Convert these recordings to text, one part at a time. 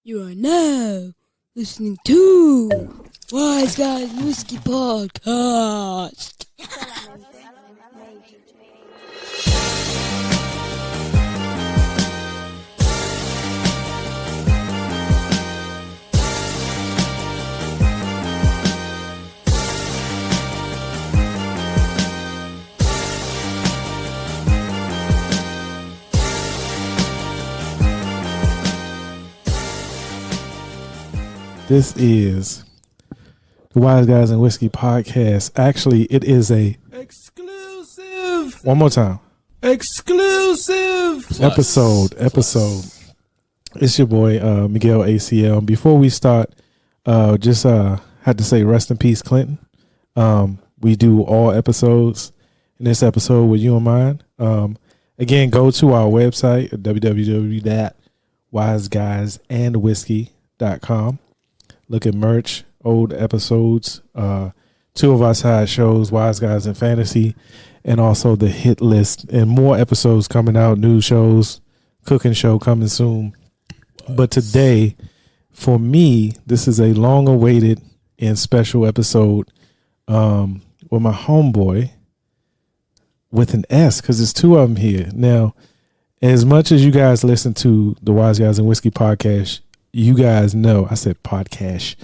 You are now listening to Wizeguyz Whiskey Podcast. This is the Wizeguyz and Whiskey Podcast. Actually, it is a exclusive. One more time. Exclusive episode. It's your boy Miguel ACL. Before we start, just had to say rest in peace, Clinton. We do all episodes. In this episode with you in mind. Again, go to our website at www.wizeguyzandwhiskey.com. Look at merch, old episodes, two of our side shows, Wizeguyz and Fantasy, and also the hit list, and more episodes coming out, news shows, cooking show coming soon. But today, for me, this is a long-awaited and special episode with my homeboy with an S, because there's two of them here. Now, as much as you guys listen to the Wizeguyz and Whiskey Podcast, you guys know I said podcast.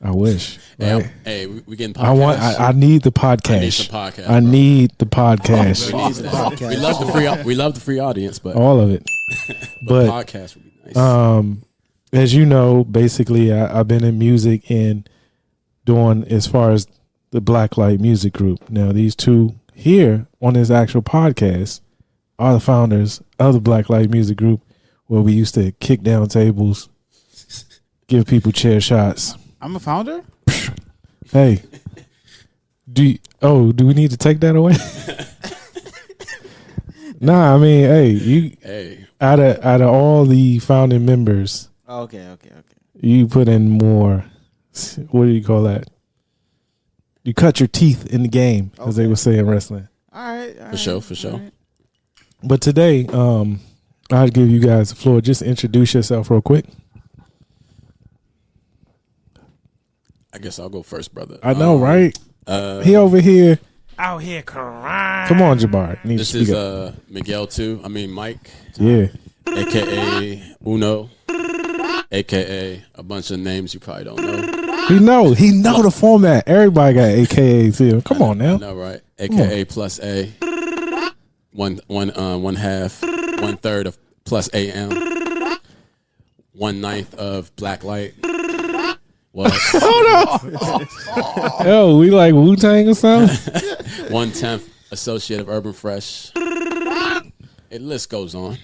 I wish. Right? Hey, we getting podcast. I need the podcast. I need the podcast. We love the free audience, but all of it. but podcast would be nice. As you know, basically, I've been in music and doing as far as the Blacklite music group. Now, these two here on this actual podcast are the founders of the Blacklite music group, where we used to kick down tables, give people chair shots. I'm a founder? Hey. Do we need to take that away? Nah, I mean, hey. Out of all the founding members. Okay. You put in more, what do you call that? You cut your teeth in the game, as they would say in wrestling. All right. For sure. Right. But today, I'll give you guys the floor. Just introduce yourself real quick. I guess I'll go first, brother. I know, right? He over here. Out here crying. Come on, Jabari. This is Miguel Mike. Yeah. AKA Oohno. AKA a bunch of names you probably don't know. He know the format. Everybody got AKAs here. Come on now. I know, right? AKA plus A. One half, 1/3 of plus AM, 1/9 of Blacklite. What? Hold on. Yo, we like Wu-Tang or something? 1/10 associate of Herbn Fresh. The list goes on.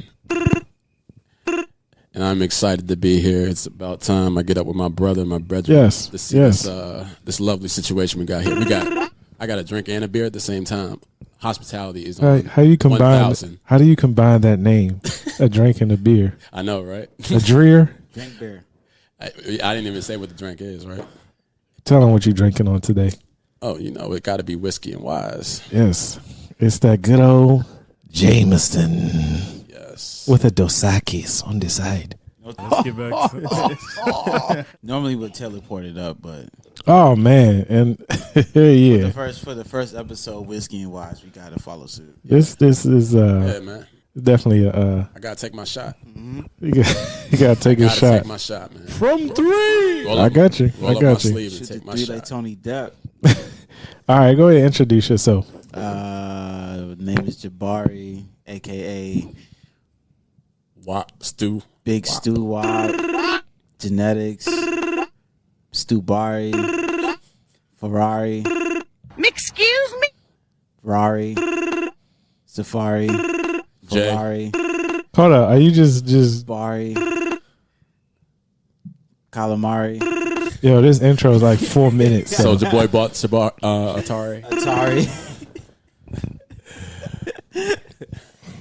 And I'm excited to be here. It's about time I get up with my brother and my brethren. Yes. To see this lovely situation we got here. I got a drink and a beer at the same time. Hospitality is on. How do you combine? 1,000. How do you combine that name? A drink and a beer. I know, right? A dreer. Drink beer. I didn't even say what the drink is, right? Tell them what you're drinking on today. Oh, it got to be whiskey and wise. Yes, it's that good old Jameson. Yes, with a Dos Equis on the side. Let's get back to Normally we'll teleport it up, but oh man, and yeah. For the first episode, Whiskey and Wise, we gotta follow suit. This is yeah, man. Definitely I gotta take my shot. Mm-hmm. You gotta take a shot. Take my shot, man. From 3. Roll I got you. Roll I up got my you. sleeve and take my shot. Like Tony Depp. All right, go ahead and introduce yourself. Name is Jabari, aka Stu. Big Stu Wop, Genetics, Stu Bari, Ferrari. Excuse me? Ferrari, Safari, Jay. Ferrari, Hold up, are you just Bari, Calamari, Yo, this intro is like 4 minutes. So the boy bought Atari.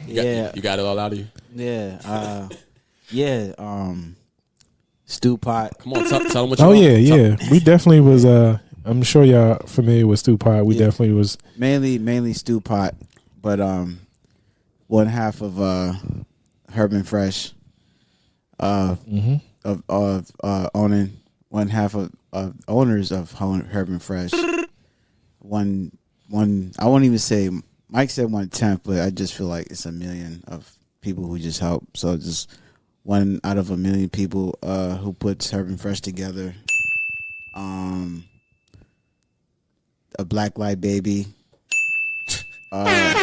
You got it all out of you. Stew Pot. Come on, tell them what you Oh want. yeah. We definitely was. I'm sure y'all familiar with Stew Pot. We definitely was Mainly Stew Pot, but one half of Herbn Fresh. owning one half of owners of Herbn Fresh. One. I won't even say. Mike said 1/10, but I just feel like it's a million of people who just help. So just one out of a million people who puts Herbn Fresh together. A Blacklite baby. Wizkid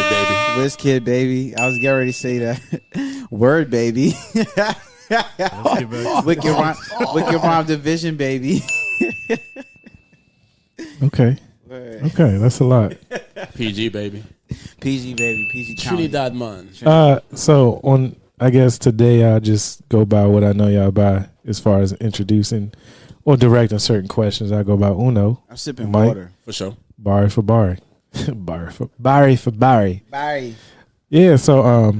baby. Wizkid baby. I was getting ready to say that. Word baby. Let's get back. Wicked Rhyme Division baby. Okay. Okay, that's a lot. PG baby. PG baby. PG County. Trinidad man. So on, I guess today I'll just go by what I know y'all by as far as introducing or directing certain questions. I go by Oohno. I'm sipping Mike. water. For sure. Barry for Barry. Barry for Barry. Barry. Yeah, so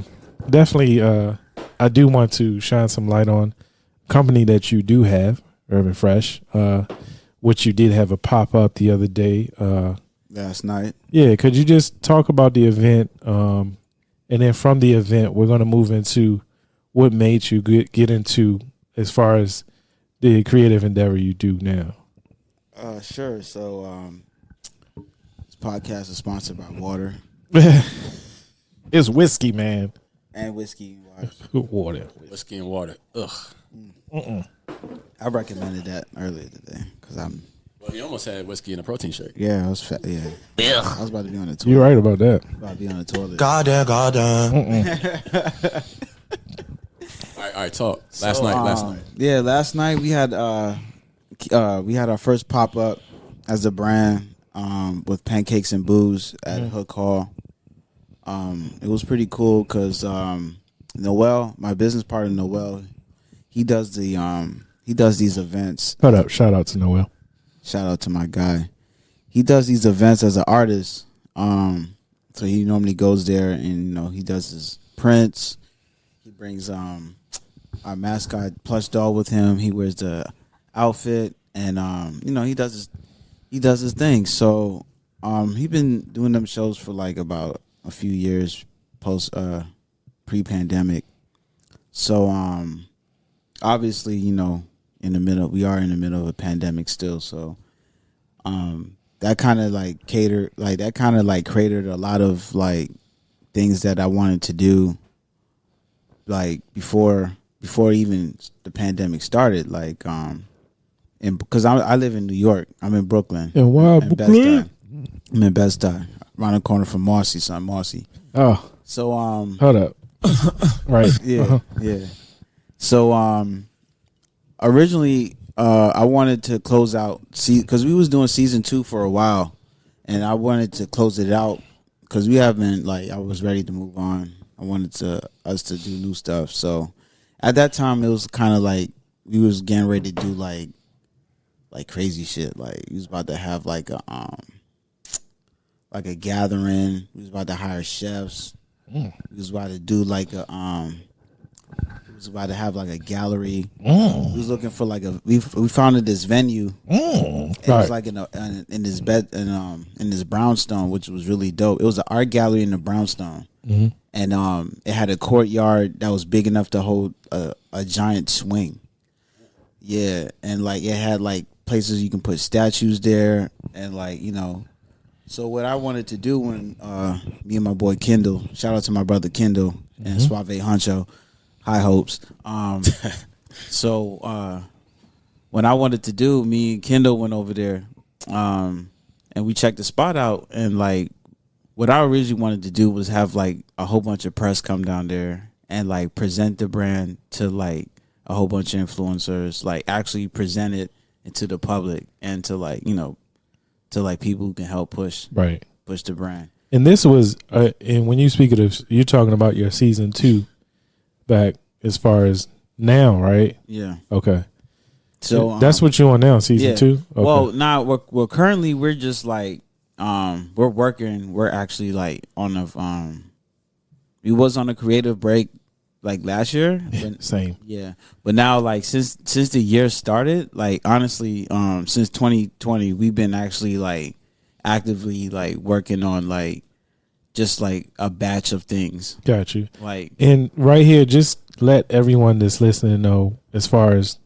definitely I do want to shine some light on a company that you do have, Herbn Fresh, which you did have a pop-up the other day. Last night. Yeah, could you just talk about the event? And then from the event, we're going to move into what made you get into as far as the creative endeavor you do now. Sure. So this podcast is sponsored by water It's whiskey, man. and whiskey. Water. Whiskey and water. Ugh. I recommended that earlier today because Well, you almost had whiskey and a protein shake. I was fat. Yeah. I was about to be on the toilet. You're right about that. About to be on the toilet. Goddamn. All right, talk. Last night. Yeah, last night we had our first pop up as a brand with Pancakes and Booze at Hook Hall. It was pretty cool because Noel, my business partner Noel, he does these events. Hold up. Shout out to Noel. Shout out to my guy. He does these events as an artist. So he normally goes there and he does his prints. He brings our mascot plush doll with him. He wears the outfit and he does his thing. So he been doing them shows for like about a few years post pre-pandemic. So obviously, we are in the middle of a pandemic still. So that kind of created a lot of like things that I wanted to do like before even the pandemic started, like and because I live in New York. I'm in Brooklyn. And why in Brooklyn? Bed-Stuy. I'm in Bed-Stuy, around the corner from Marcy, son Marcy. Oh, so hold up. Right. Yeah, yeah. So originally I wanted to close out because we was doing season 2 for a while, and I wanted to close it out because we haven't I was ready to move on. I wanted us to do new stuff. So at that time it was kind of like we was getting ready to do like crazy shit. Like we was about to have like a gathering. We was about to hire chefs. We was about to do we was about to have like a gallery. We was looking for we founded this venue. It was like in this in this brownstone, which was really dope. It was an art gallery in the brownstone. And it had a courtyard that was big enough to hold a giant swing. Yeah, and it had places you can put statues there, and So what I wanted to do when me and my boy Kendall, shout out to my brother Kendall and Suave Honcho, high hopes. So when I wanted to do, me and Kendall went over there, and we checked the spot out, and what I originally wanted to do was have a whole bunch of press come down there and present the brand to a whole bunch of influencers, actually present it to the public and to to people who can help push the brand. And this was and when you speak of this, you're talking about your season 2 back as far as now, right? Yeah. Okay. So that's what you're on now, season 2? Okay. Well, now currently we're just we're working. We're actually on a we was on a creative break last year. Same. Yeah. But now since the year started, honestly, since 2020, we've been actually actively working on just like a batch of things. Got you. Like, And right here, just let everyone that's listening know, as far as,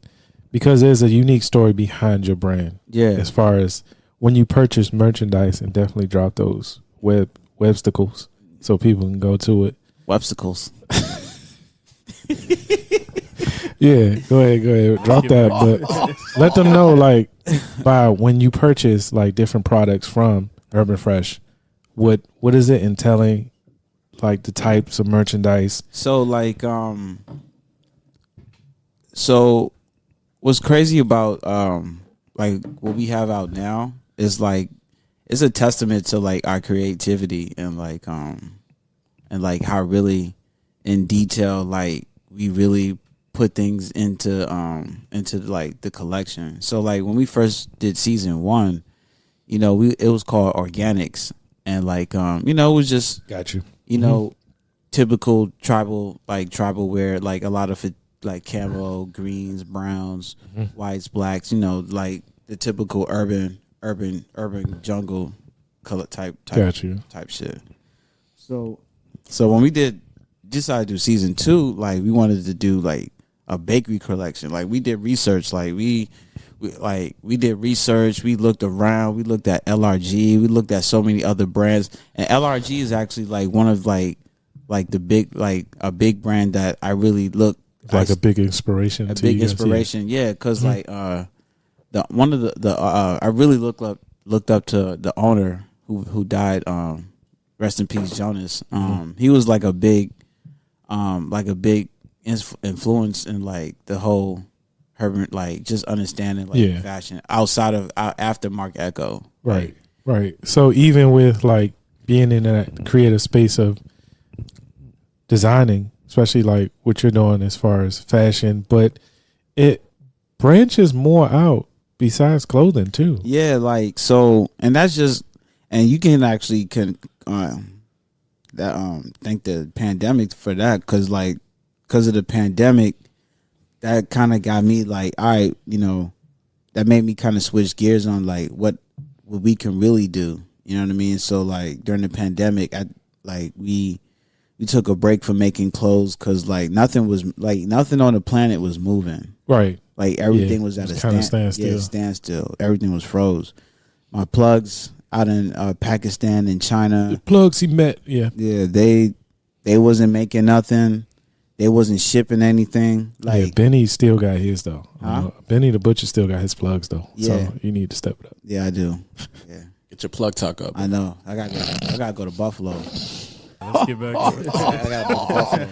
because there's a unique story behind your brand. yeah, As far as when you purchase merchandise, and definitely drop those websticles so people can go to it. websicles. Yeah, go ahead, drop that. But let them know, like, by when you purchase like different products from Herbn Fresh, what is it entailing, like the types of merchandise? So like, so what's crazy about like what we have out now is like it's a testament to like our creativity and how really in detail like we really put things into like the collection. So like when we first did season 1, you know, it was called Organics, and like you know, it was just Got you. you know, typical tribal wear, like a lot of it like camo, greens, browns, whites, blacks, you know, like the typical urban jungle color type Got you. type shit. So when we decided to do season 2, like we wanted to do like a bakery collection. Like we did research, like we did research, we looked around, we looked at LRG, we looked at so many other brands, and LRG is actually like one of like the big, like a big brand that I really look Like a big inspiration. a to big you guys, inspiration, yeah, because like the one of the I really looked up to the owner who died, rest in peace, Jonas. He was like a big influence in like the whole Herbn, like just understanding like fashion outside of after Mark Echo. Right. Right. So even with like being in that creative space of designing, especially like what you're doing as far as fashion, but it branches more out besides clothing too. Yeah, like so, and that's just, and you can actually thank the pandemic for that, because of the pandemic, that kind of got me like, all right, you know, that made me kind of switch gears on like what we can really do. You know what I mean? So like during the pandemic, we took a break from making clothes because like nothing on the planet was moving. Right. Like everything was at a standstill. Everything was froze. My plugs out in Pakistan and China. The plugs he met. Yeah. Yeah, they wasn't making nothing. They wasn't shipping anything. Like, yeah, Benny still got his though. Huh? Benny the Butcher still got his plugs though. Yeah. So you need to step it up. Yeah, I do. Yeah, Get your plug tuck up. I know. I gotta go to Buffalo. Let's get back to it. I gotta go to Buffalo.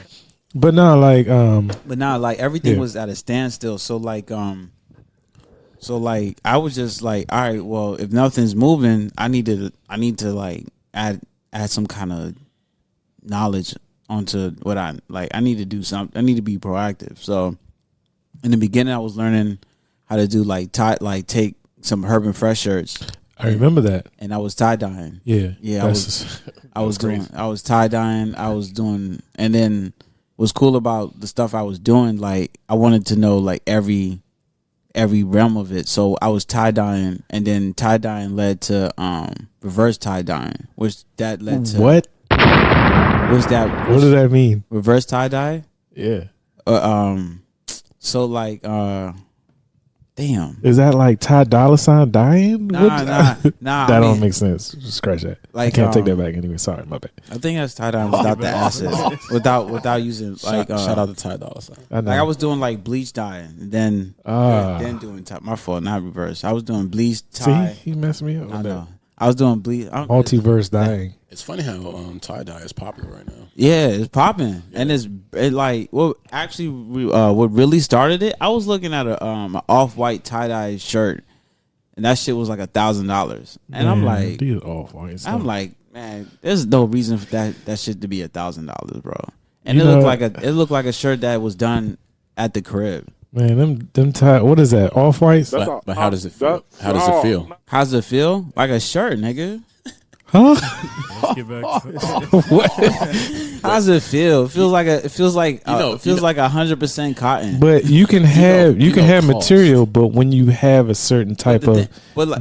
But no, like But now, like everything Yeah. was at a standstill. So like I was just like, all right, well, if nothing's moving, I need to like add some kind of knowledge onto what I like. I need to do something. I need to be proactive. So in the beginning, I was learning how to do take some Herbn Fresh shirts. I remember that. And I was tie dyeing. Yeah. Yeah, I was tie dyeing. I was doing, and then what's cool about the stuff I was doing, like I wanted to know like every realm of it. So I was tie dyeing, and then tie dyeing led to reverse tie dyeing, which that led to What? What's that? What does that mean? Reverse tie dye? Yeah. So like damn. Is that like Ty Dolla $ign dying? Nah. That I don't mean, make sense. Just scratch that. Like, I can't take that back anyway. Sorry, my bad. I think that's tie dye without the acid, without using like Shout out to Ty Dolla $ign. I know. like I was doing like bleach dye, and then doing tie. My fault, not reverse. I was doing bleach tie. See, he messed me up. I with know. I was doing bleach. Multiverse dying. It's funny how tie dye is popular right now. Yeah, it's popping, and it like what really started it. I was looking at a off-white tie-dye shirt, and that shit was like $1,000, and I'm like, these off-white stuff. I'm like, man, there's no reason for that shit to be $1,000, bro. And it looked like a shirt that was done at the crib. Man, them tie. What is that? Off-whites? But how does it feel? How does it feel? How's it feel? Like a shirt, nigga. Huh? Let's get back to it. What? How's it feel? It feels like a. It feels like. It feels like 100% cotton. But you can have cost. material, but when you have a certain type of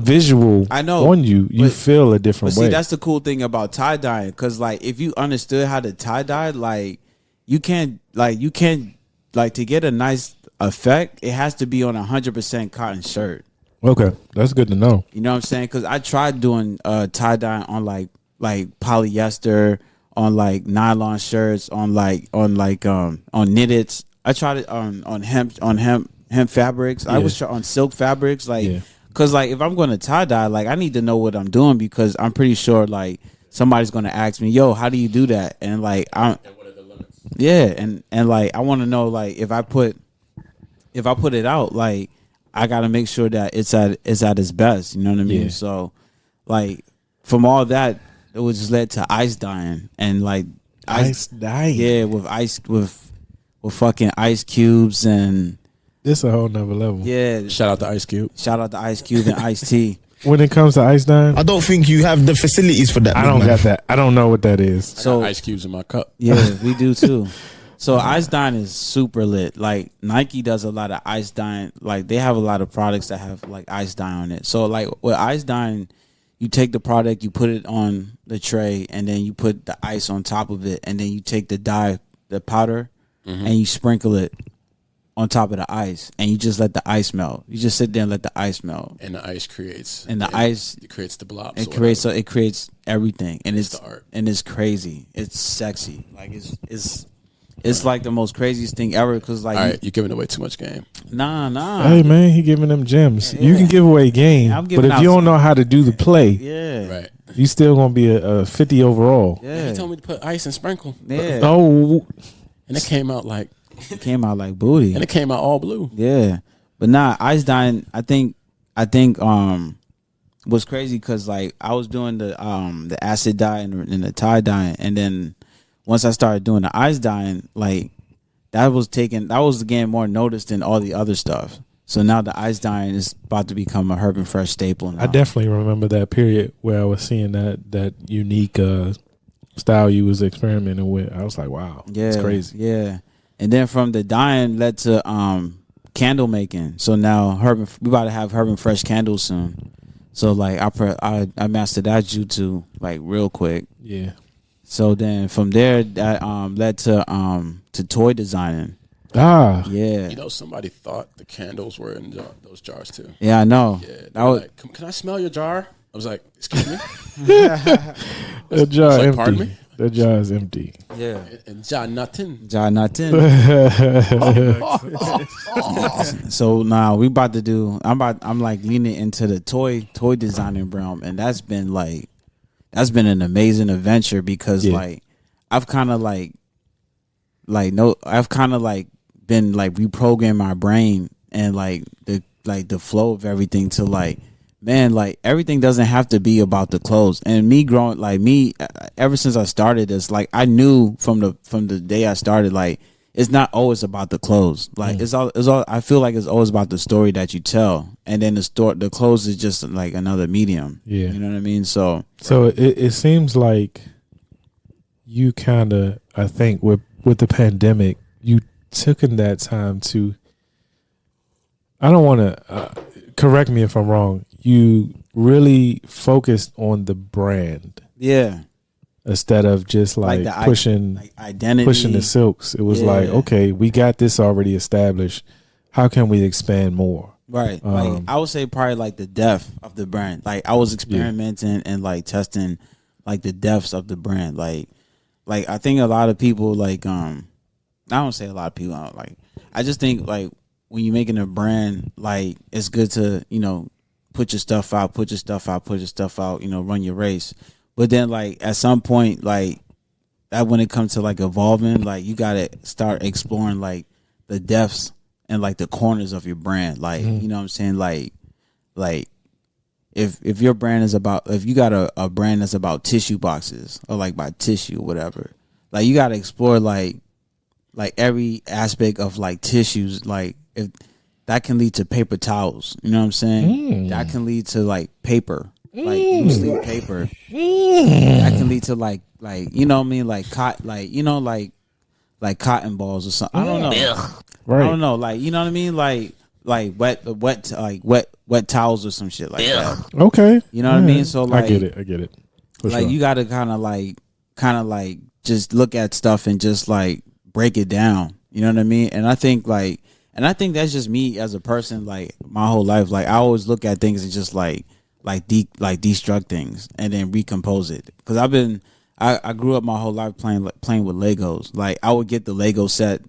visual on you, you feel a different way. See, that's the cool thing about tie dyeing, because like if you understood how to tie dye, like you can't to get a nice effect, it has to be on 100% cotton shirt. Okay, that's good to know. You know what I'm saying? Because I tried doing tie dye on like polyester, on like nylon shirts, on knitted. I tried it on hemp fabrics. I was on silk fabrics, because like if I'm going to tie dye, like I need to know what I'm doing, because I'm pretty sure like somebody's going to ask me, "Yo, how do you do that?" And like and what are the limits? Yeah, and like I want to know, like if I put it out, like I got to make sure that it's at its best. You know what I mean? Yeah. So, like from all that, it was just led to ice dyeing, and like ice dyeing. Yeah, with fucking ice cubes, and this a whole nother level. Yeah. Shout out to Ice Cube. Shout out to Ice Cube and Ice T. When it comes to ice dyeing, I don't think you have the facilities for that. I don't got that. I don't know what that is. So ice cubes in my cup. Yeah, we do too. So ice dyeing is super lit. Like Nike does a lot of ice dyeing. Like they have a lot of products that have like ice dye on it. So like with ice dyeing, you take the product, you put it on the tray, and then you put the ice on top of it, and then you take the dye, the powder, and you sprinkle it on top of the ice, and you just let the ice melt. You just sit there and let the ice melt, and the ice creates. And the ice it creates the blobs. It creates everything, and it's the art, and it's crazy. It's sexy. Like it's like the most craziest thing ever, because like, all right, you're giving away too much game. Nah. Hey man, he giving them gems. Yeah. You can give away game, but if you don't know how to do the play, right, you still gonna be a 50 overall. Yeah, he told me to put ice and sprinkle. Yeah. Oh, and it came out like booty, and it came out all blue. Yeah, but nah, ice dyeing. I think was crazy, because like I was doing the acid dye and the tie dyeing, and then once I started doing the ice dyeing, like that was getting more noticed than all the other stuff. So now the ice dyeing is about to become a Herbn Fresh staple now. I definitely remember that period where I was seeing that unique style you was experimenting with. I was like, wow, it's crazy. Yeah, and then from the dyeing led to candle making. So now we about to have Herbn Fresh candles soon. So like I mastered that jutsu like real quick. Yeah. So then from there, that led to toy designing. Ah, yeah. You know, somebody thought the candles were in those jars too. Yeah, I know. Yeah, like, can I smell your jar? I was like, excuse me. The jar like, empty. pardon me? The jar is empty. Yeah, and jar nothing. So now we about to do. I'm like leaning into the toy designing realm, and that's been an amazing adventure, because like I've kind of been like reprogramming my brain, and like the flow of everything to like, man, like everything doesn't have to be about the clothes. And me growing, like me, ever since I started this, like I knew from the day I started, like it's not always about the clothes. Like it's all. I feel like it's always about the story that you tell, and then the clothes is just like another medium. Yeah, you know what I mean. So it seems like you kind of, I think with the pandemic, you took in that time to. I don't want to correct me if I'm wrong. You really focused on the brand, instead of just like pushing identity, pushing the silks. It was like, okay, we got this already established. How can we expand more? Right. Like I would say probably like the depth of the brand. Like I was experimenting and like testing like the depths of the brand. Like I think a lot of people like I don't say a lot of people like I just think like when you're making a brand, like it's good to, you know, put your stuff out, you know, run your race. But then like at some point, like that when it comes to like evolving, like you gotta start exploring like the depths and like the corners of your brand. Like, you know what I'm saying? Like if your brand is about, if you got a brand that's about tissue boxes or like by tissue or whatever, like you gotta explore like every aspect of like tissues. Like if that can lead to paper towels, you know what I'm saying? That can lead to like paper. like loose-leaf paper. That can lead to like you know what I mean, like like cotton balls or something. I don't know. Right. I don't know. Like you know what I mean, like wet towels or some shit like that. Okay. You know what I mean? So like I get it. For like sure. you got to kind of like just look at stuff and just like break it down. You know what I mean? And I think that's just me as a person. Like my whole life, like I always look at things and just like destruct things and then recompose it. Because I grew up my whole life playing with Legos. Like I would get the Lego set.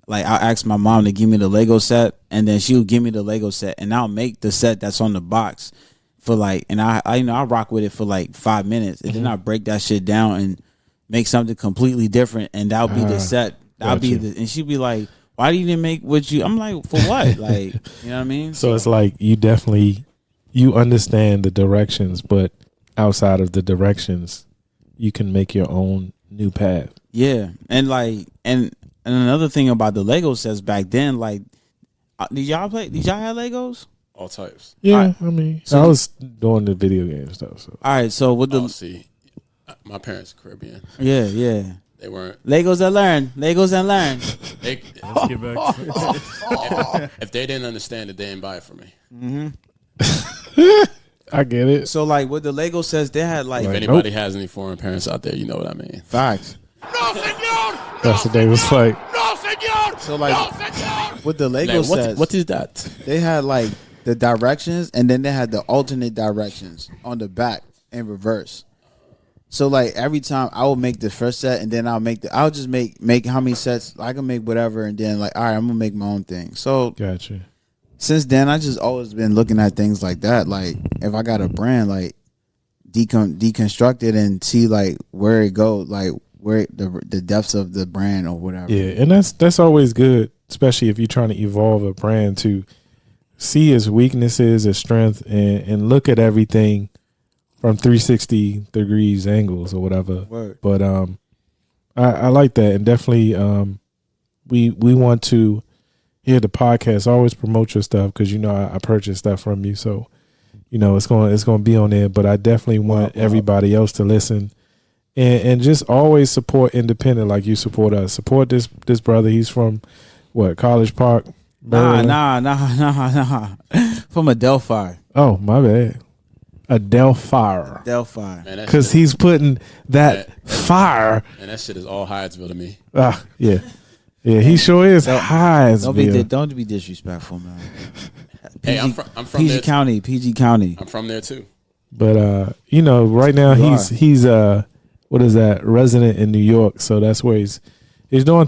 Like I asked my mom to give me the Lego set, and then she would give me the Lego set, and I'll make the set that's on the box for like, and I rock with it for like 5 minutes, and then I break that shit down and make something completely different, and that'll be the set. That'll be the, and she'd be like, "Why didn't you make what you?" I'm like, "For what?" Like, you know what I mean? So it's like you understand the directions, but outside of the directions, you can make your own new path. Yeah, and like and another thing about the Lego sets back then, like, did y'all have Legos? All types. Yeah, I mean, I was doing the video game stuff. So. All right, so with the See, my parents are Caribbean. yeah, They weren't. Legos and learn. They, Let's get back to if they didn't understand it, they didn't buy it for me. I get it. So like with the Lego sets, they had like If anybody has any foreign parents out there, you know what I mean. facts. That's what they was like. So like with the Lego Like, sets, what is that? they had like the directions, and then they had the alternate directions on the back in reverse. So like every time I would make the first set, and then I'll just make how many sets I can make, whatever, and then like, all right, I'm gonna make my own thing. So Gotcha. since then, I just always been looking at things like that. Like if I got a brand, like deconstruct it and see like where it goes, like where the depths of the brand or whatever. Yeah, and that's always good, especially if you're trying to evolve a brand, to see its weaknesses, its strength, and look at everything from 360 degrees angles or whatever. Word. But I like that, and definitely we want to hear the podcast. Always promote your stuff because I purchase stuff from you, so it's going to be on there. But I definitely want everybody else to listen. And just always support independent like you support us. Support this brother. He's from College Park? Nah. From Adelphi. Oh, my bad. Adelphi. Man, Because he's putting that fire. And that shit is all Hyattsville to me. Yeah. Yeah, he sure is Hyattsville. Don't be disrespectful, man. Hey, I'm from PG there. County. PG County. I'm from there too. But right now he's what is that, resident in New York, so that's where he's doing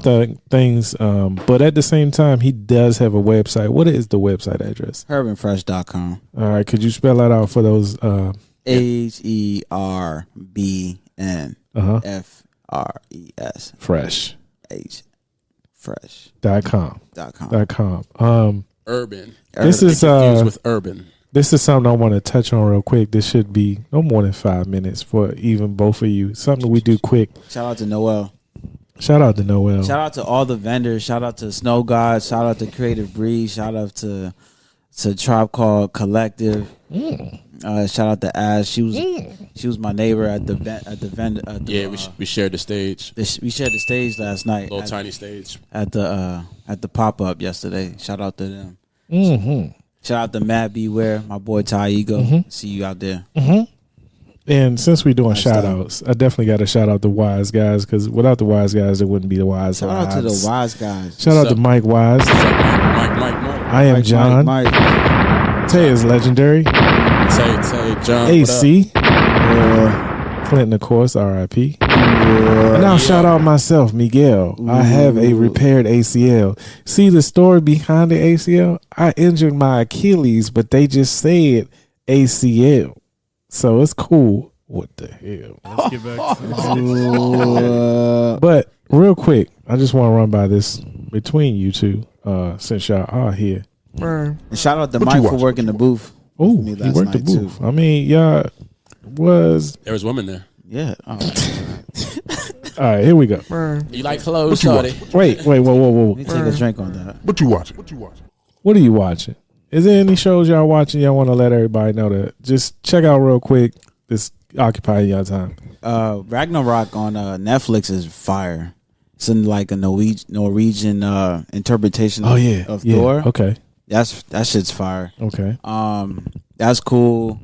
things. But at the same time, he does have a website. What is the website address? HerbnFresh.com. All right, could you spell that out for those? HERBNFRES. Fresh. Fresh.com. Urban. This is confused with urban. This is something I want to touch on real quick. This should be no more than 5 minutes for even both of you. Something we do quick. Shout out to Noel. Shout out to Noel. Shout out to all the vendors. Shout out to Snow God. Shout out to Creative Breeze. Shout out to Tribe Called Collective. Shout out to Ash. She was my neighbor at the vendor. We shared the stage. We shared the stage last night. Little tiny stage at the pop up yesterday. Shout out to them. Mm-hmm. Shout out to Matt Beware, my boy Ty Ego. Mm-hmm. See you out there. Mm-hmm. And since we're doing Nice shout outs, I definitely got to shout out the Wizeguyz, because without the Wizeguyz, there wouldn't be the Wise Shout out to the Wizeguyz. Shout out to Mike Wise. Mike. I am John. Mike. Tay is legendary. Tay, John. AC. Clinton, of course, RIP. And now shout out myself, Miguel. I have a repaired ACL. See the story behind the ACL? I injured my Achilles, but they just said ACL. So it's cool. What the hell? Let's get back to But real quick, I just want to run by this between you two, since y'all are here. And shout out to Mike for working the booth. Oh, with me he last worked the night, booth. too. I mean, y'all was... There was women there. Yeah. All right, here we go. You like clothes, shorty? Wait, whoa. Let me take a drink on that. What you watching? What are you watching? Is there any shows y'all watching y'all want to let everybody know that? Just check out real quick. This occupying y'all time. Ragnarok on Netflix is fire. It's in like a Norwegian interpretation of Thor. Okay. That shit's fire. Okay. That's cool.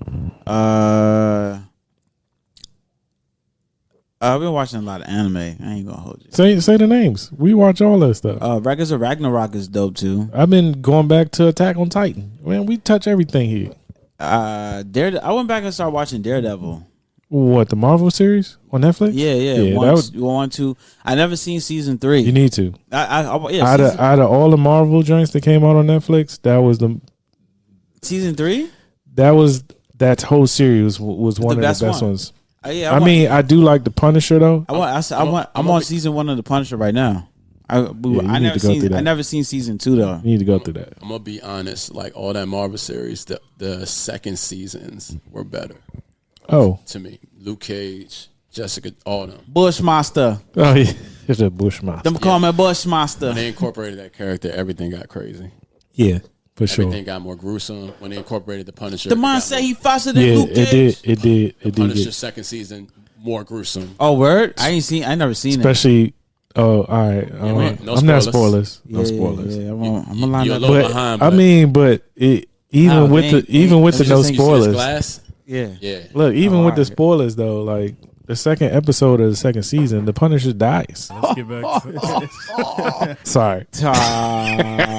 I've been watching a lot of anime. I ain't gonna hold you. Say the names. We watch all that stuff. Records of Ragnarok is dope too. I've been going back to Attack on Titan. Man, we touch everything here. I went back and started watching Daredevil. What, the Marvel series on Netflix? Yeah. One, two. I never seen season 3. You need to. Yeah. Out of all the Marvel joints that came out on Netflix, that was the season 3. That whole series was one of the best ones. I do like the Punisher though. I'm on season 1 of the Punisher right now. I never seen season 2 though. You need to go through that. I'm gonna be honest. Like all that Marvel series, the second seasons were better. Oh, to me, Luke Cage, Jessica, all them. Bushmaster. Oh yeah, it's a Bushmaster. Them call me Bushmaster. When they incorporated that character, everything got crazy. Yeah, for sure. Everything got more gruesome when they incorporated the Punisher. The man said he faster than Luke Cage. It did. Punisher second season more gruesome. Oh, word! I never seen it. Oh, all right. I'm not spoilers. No spoilers. Yeah, I'm a line up. But behind, I mean, but even with the no spoilers. Yeah. Look, even with the spoilers though, like the second episode of the second season, the Punisher dies. Let's get back to Sorry. I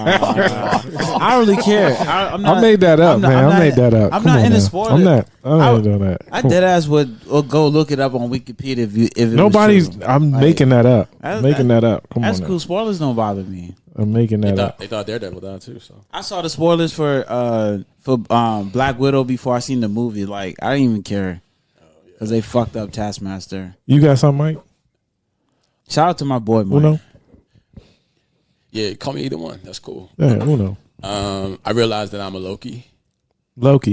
don't really care. I made that up, man. I made that up. I'm not into spoilers. I'm not doing that. I dead ass would go look it up on Wikipedia if it nobody's. was true. I'm making that up. Making that up. Come on. That's cool. Spoilers don't bother me. I'm making that up. They thought Daredevil died too. So I saw the spoilers for Black Widow before I seen the movie. Like I didn't even care because they fucked up Taskmaster. You got something, Mike? Shout out to my boy, Mike. Oohno? yeah, call me either one. That's cool. Yeah, Oohno. I realized that I'm a Loki.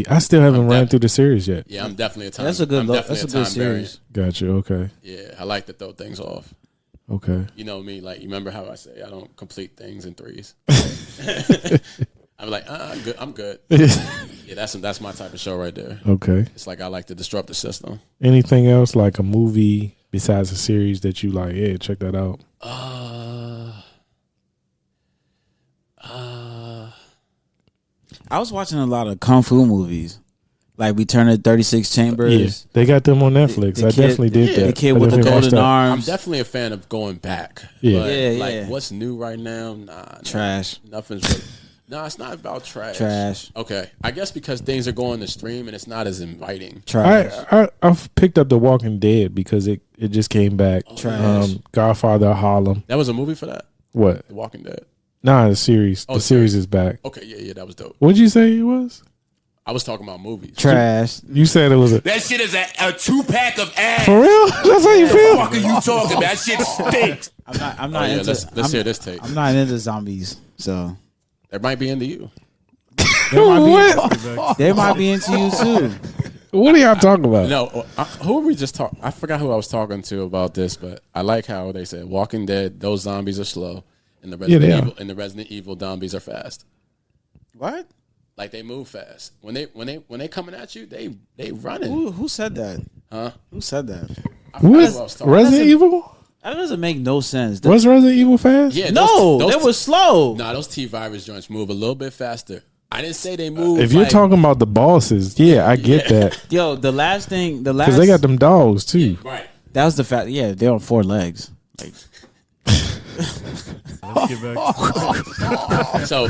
I still haven't ran through the series yet. Yeah, I'm definitely a time. That's a good. That's a good series. Got you. Okay. Yeah, I like to throw things off. Okay. You know me, like you remember how I say I don't complete things in threes. I'm like, I'm good. Yeah, that's my type of show right there. Okay. It's like I like to disrupt the system. Anything else like a movie besides a series that you like? Yeah, check that out. I was watching a lot of kung fu movies, like Return of 36 Chambers. Yeah, they got them on Netflix. I definitely did that. The kid with the golden arms. I'm definitely a fan of going back. Yeah, but like what's new right now? Nah, trash. Nothing's. No, it's not about trash. Trash. Okay, I guess because things are going to stream and it's not as inviting. Trash. I've picked up The Walking Dead because it just came back. Trash. Godfather of Harlem. That was a movie for that. What? The Walking Dead. Nah, the series. The series is back. Okay, yeah, that was dope. What'd you say it was? I was talking about movies. Trash. You said it was a. That shit is a 2-pack of ass. For real? That's how you feel? What the fuck are you talking about? That shit stinks. I'm not into. Let's hear this take. I'm not into zombies, so It might be into you. They might be into you too. What are y'all talking about? No, who were we just talking? I forgot who I was talking to about this, but I like how they said Walking Dead. Those zombies are slow, and the Resident Evil zombies are fast. What? Like they move fast. When they coming at you, they running. Who said that? Huh? Who said that? Resident Evil? That doesn't make no sense. Was Resident Evil fast? Yeah. No, they were slow. Nah, those T-Virus joints move a little bit faster. I didn't say they move. If you're talking about the bosses, yeah, I get that. Yo, the last because they got them dogs too. Right. That was the fact. Yeah, they're on 4 legs. Like, Let's get back. So,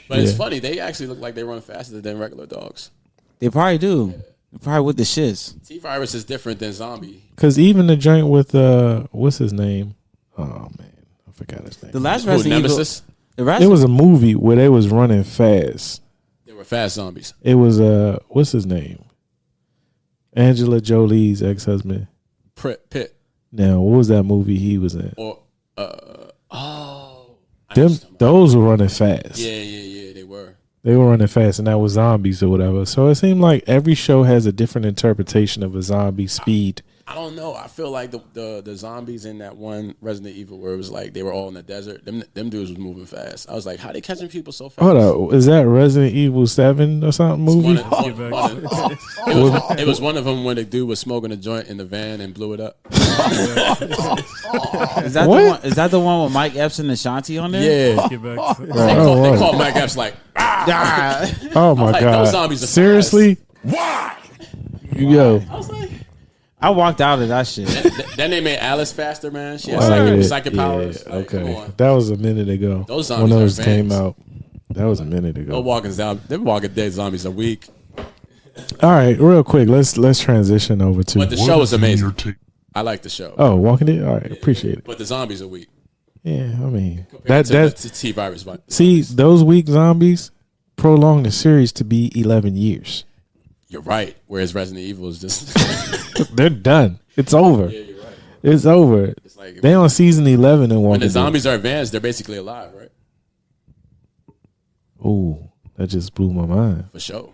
but it's funny. They actually look like they run faster than regular dogs. they probably do. They're probably with the shits. T-Virus is different than zombie. Because even the joint with what's his name? Oh man, I forgot his name. The last Resident Evil. Nemesis? It was a movie where they was running fast. They were fast zombies. It was what's his name? Angela Jolie's ex-husband. Pitt. Now, what was that movie he was in? Or those were running fast. Yeah, they were. They were running fast, and that was zombies or whatever. So it seemed like every show has a different interpretation of a zombie speed. I don't know. I feel like the zombies in that one Resident Evil where it was like they were all in the desert. Them dudes was moving fast. I was like, how they catching people so fast? Hold up, is that Resident Evil 7 or something movie? It was one of them when the dude was smoking a joint in the van and blew it up. Is that the one? Is that the one with Mike Epps and Ashanti on there? Yeah. Get back to They called Mike Epps like, Oh my like, god! those zombies are Seriously? why? Yo, I was like, I walked out of that shit. then they made Alice faster, man. She had psychic powers. Yeah, Like, come okay, on. that was a minute ago. Those when zombies are those came advanced. out. That was a minute ago. Them Walking Dead zombies are weak. All right, real quick, let's transition over to. But the show is amazing. I like the show. Oh, Walking Dead. All right, appreciate it. But the zombies are weak. Yeah, I mean Compared that to T-virus. see those weak zombies prolong the series to be 11 years. You're right. Whereas Resident Evil is just They're done. It's over. yeah, you're right. It's over. It's like They on season 11 and when Walking the Dead. zombies are advanced, they're basically alive, right? Ooh, that just blew my mind. For sure.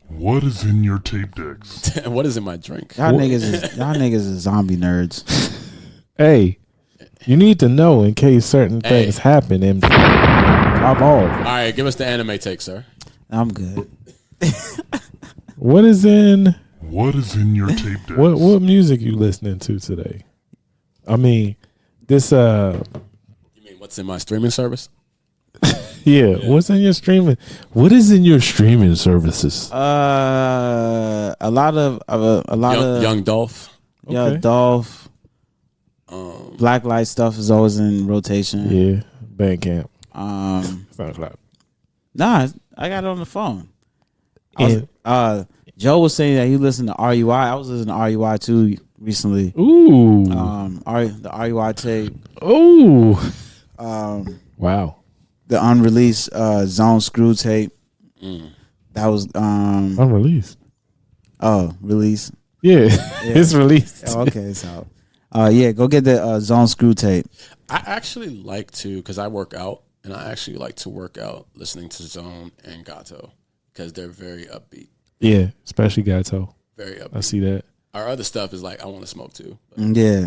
What is in your tape decks? What is in my drink? Y'all niggas is zombie nerds. Hey, you need to know in case certain things happen and pop All off. right, give us the anime take, sir. I'm good. What is in What is in your tape decks? what music you listening to today? I mean, this You mean what's in my streaming service? yeah, what's in your streaming? What is in your streaming services? A lot of Young Dolph. Okay. Dolph. Blacklite stuff is always in rotation. Yeah, Bandcamp. SoundCloud. Nah, I got it on the phone. Joe was saying that he listened to RUI. I was listening to RUI too recently. Ooh. The RUI tape. Ooh. Wow. The unreleased Zone Screw tape. That was Unreleased. released. Yeah, it's released. Oh, okay, it's out. Yeah, go get the Zone Screw tape. I actually like to, because I work out, and I actually like to work out listening to Zone and Gato because they're very upbeat. Yeah, especially Gato. Very upbeat. I see that. Our other stuff is like, I want to smoke too. Yeah.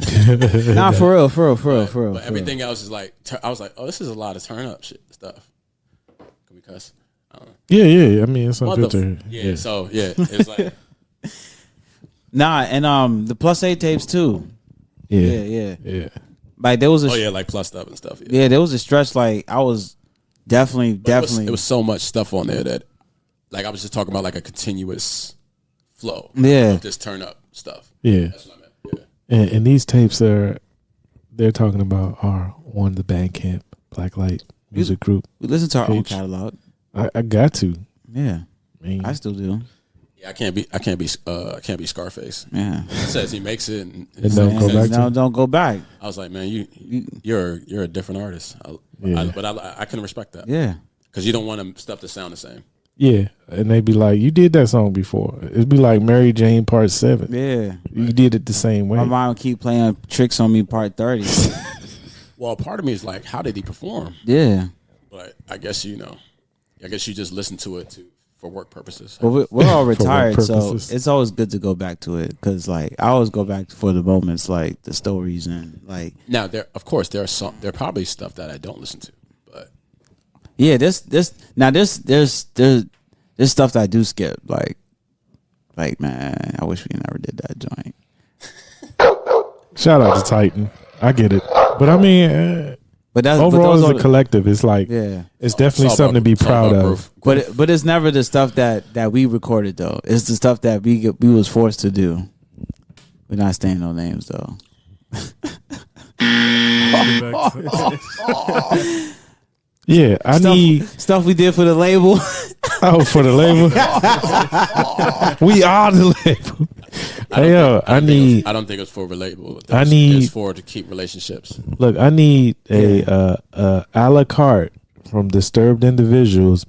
Nah, for real. But everything else is like, I was like, oh, this is a lot of turn up shit stuff. Can we cuss? I don't know. Yeah. I mean, it's on filter. Yeah, so yeah, it's like, Nah, and the Plus 8 tapes too. Yeah. Like there was a oh yeah, like plus stuff and stuff. yeah, there was a stretch like I was definitely. It was so much stuff on there that, like, I was just talking about like a continuous flow. Yeah. Of just turn up stuff. Yeah. That's what I meant. Yeah. And these tapes they're talking about are on the Bandcamp Blacklight music group. We listen to our own page. catalog. I got to. Yeah, Man. I still do. Yeah, I can't be Scarface. Yeah, It says he makes it and don't go back to no, it? don't go back. I was like, man, you're a different artist. But I can respect that. Yeah, Because you don't want stuff to sound the same. Yeah. And they be like, you did that song before. It'd be like Mary Jane Part 7. yeah. You did it the same way. My mom keep playing Tricks on Me Part 30. Well, part of me is like, how did he perform? Yeah, But I guess you just listen to it for work purposes. but we're all For what retired, so purposes? it's always good to go back to it because, like, I always go back for the moments, like the stories and like. Now, there are probably stuff that I don't listen to, but Yeah, there's stuff that I do skip. Like man, I wish we never did that joint. Shout out to Titan. I get it. But I mean, But that's overall but as those a are collective, it's like, yeah. it's definitely It's all something to be about- it's all proud about of. growth. But it's never the stuff that we recorded though. It's the stuff that we was forced to do. We're not saying no names though. Get back to Yeah, I need Stuff we did for the label. for the label. We are the label. Hey yo, I need I don't think it's for relatable. I need- it's for to keep relationships. look. I need a la carte from disturbed individuals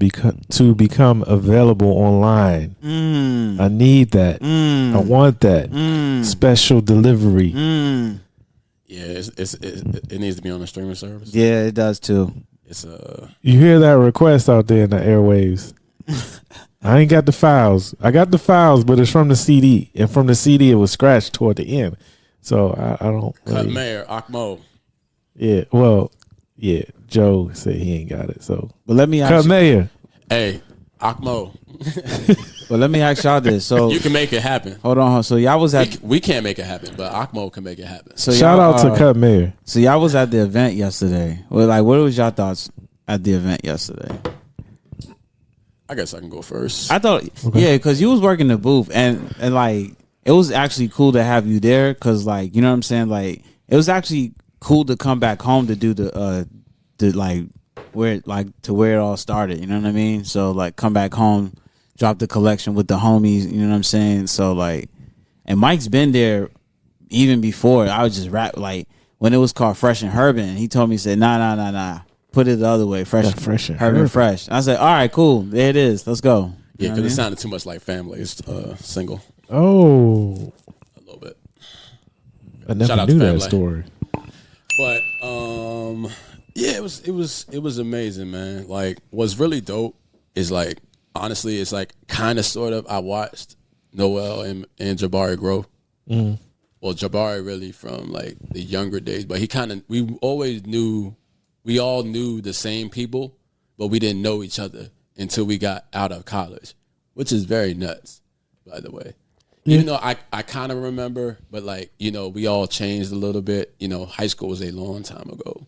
to become available online. I need that. I want that special delivery. Yeah, it needs to be on a streaming service. Yeah, it does too. It's You hear that request out there in the airwaves? I ain't got the files. I got the files, but it's from the CD, and from the CD it was scratched toward the end. So I don't. Cut Really, Mayor, Akmo. yeah. Well, yeah. Joe said he ain't got it. So, But let me Cut ask. Mayor. Hey, Akmo. But let me ask y'all this. So You can make it happen. hold on. So y'all was at. We can't make it happen, but Akmo can make it happen. So Shout y'all, out to Cut Mayor. So y'all was at the event yesterday. Well, like, what was y'all thoughts at the event yesterday? I guess I can go first. I thought, yeah, because you was working the booth, and like it was actually cool to have you there, because like, you know what I'm saying, like it was actually cool to come back home to do the like where it all started. You know what I mean? So like, come back home, drop the collection with the homies. You know what I'm saying? So like, and Mike's been there even before. I was just like when it was called Fresh and Herbn. He told me, he said, nah. Put it the other way, fresh and Herbn Fresh. I said, all right, cool. There it is. Let's go. Yeah, because it sounded too much like family. It's single. Oh, A little bit. I never Shout out knew to that family. story. But yeah, it was amazing, man. Like, what's really dope is like, honestly, it's like kind of sort of I watched Noel and Jabari grow. Mm-hmm. Well, Jabari really from like the younger days, but we all knew the same people, but we didn't know each other until we got out of college, which is very nuts, by the way. Yeah. Even though I kind of remember, but like, you know, we all changed a little bit. You know, high school was a long time ago.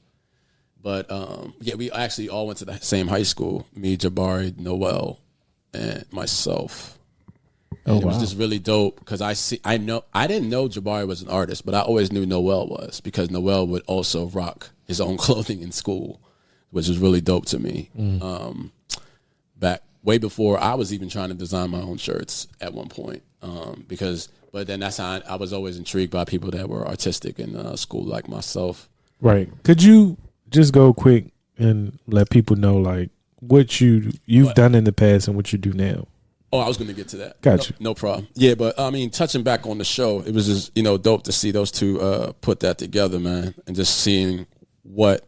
But yeah, we actually all went to the same high school, me, Jabari, Noel, and myself. And it was just really dope because I didn't know Jabari was an artist, but I always knew Noel was, because Noel would also rock his own clothing in school, which was really dope to me. Back way before I was even trying to design my own shirts at one point, but then that's how I was always intrigued by people that were artistic in school like myself. Right. Could you just go quick and let people know like what you've done in the past and what you do now? Oh, I was going to get to that. Gotcha. No problem. Yeah, but I mean, touching back on the show, it was just, you know, dope to see those two put that together, man, and just seeing what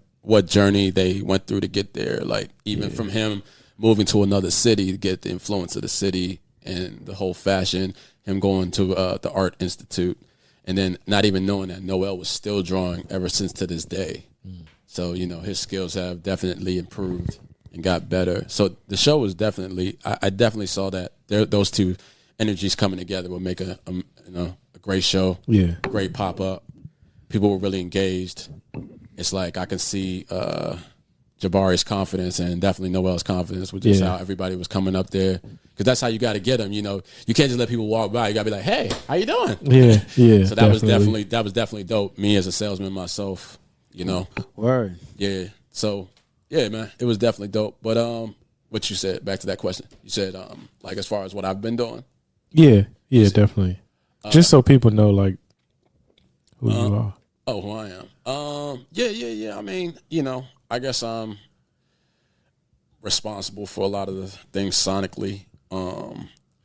journey they went through to get there. Like, even from him moving to another city to get the influence of the city and the whole fashion, him going to the Art Institute, and then not even knowing that Noel was still drawing ever since to this day. So, you know, his skills have definitely improved and got better. So the show was definitely, I definitely saw that those two energies coming together would make a great show. Yeah, great pop up. People were really engaged. It's like I can see Jabari's confidence and definitely Noel's confidence with just how everybody was coming up there, because that's how you got to get them. You know, you can't just let people walk by. You got to be like, "Hey, how you doing?" Yeah. So that was definitely dope. Me as a salesman myself, you know. Word. Yeah. So. Yeah, man, it was definitely dope. But what you said, back to that question, you said like as far as what I've been doing. Yeah, definitely. Just so people know like who you are. Oh, who I am. Yeah. I mean, you know, I guess I'm responsible for a lot of the things sonically,